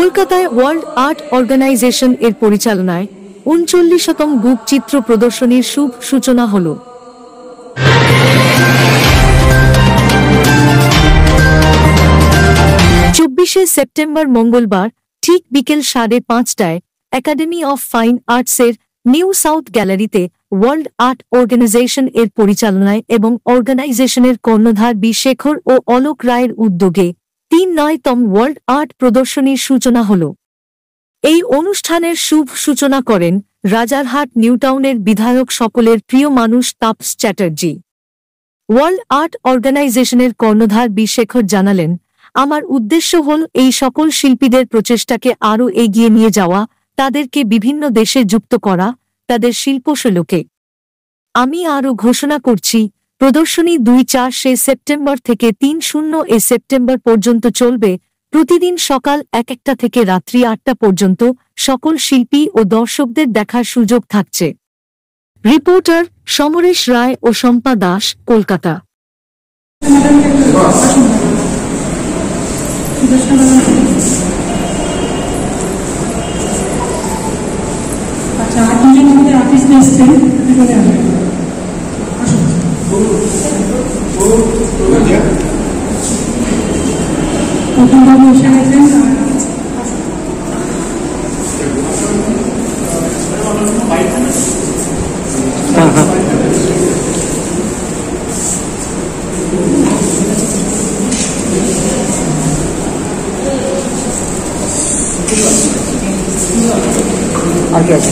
কলকাতায় world art organisation এর পরিচালনায় ৩৯তম গ্রুপ চিত্র প্রদর্শনীর শুভ সূচনা হল। ২৪শে সেপ্টেম্বর মঙ্গলবার ঠিক বিকেল ৫:৩০টায় একাডেমি অফ ফাইন আর্টসের নিউ সাউথ গ্যালারিতে ওয়ার্ল্ড আর্ট অর্গানাইজেশন এর পরিচালনায় এবং অর্গানাইজেশনের কর্ণধার বি শেখর ও অলোক রায়ের উদ্যোগে ৩৯তম ওয়ার্ল্ড আর্ট প্রদর্শনীর সূচনা হল। এই অনুষ্ঠানের শুভ সূচনা করেন রাজারহাট নিউটাউনের বিধায়ক সকলের প্রিয় মানুষ তাপস চ্যাটার্জি। ওয়ার্ল্ড আর্ট অর্গানাইজেশনের কর্ণধার বি শেখর জানালেন, আমার উদ্দেশ্য হল এই সকল শিল্পীদের প্রচেষ্টাকে আরও এগিয়ে নিয়ে যাওয়া, তাদেরকে বিভিন্ন দেশে যুক্ত করা, তাদের শিল্পশৈলীকে। আমি আরও ঘোষণা করছি, প্রদর্শনী ২-৪ সেপ্টেম্বর থেকে ৩-০ সেপ্টেম্বর পর্যন্ত চলবে। প্রতিদিন সকাল ১টা থেকে রাত্রি ৮টা পর্যন্ত সকল শিল্পী ও দর্শকদের দেখার সুযোগ থাকছে। রিপোর্টার সমরেশ রায় ও শম্পা দাস, কলকাতা। আচ্ছা, আপনি আমাদের আর্টিস্ট এসছেন, চলে আসবেন। আসুন। প্রথমবাবু এসে গেছেন। আর কি আছে?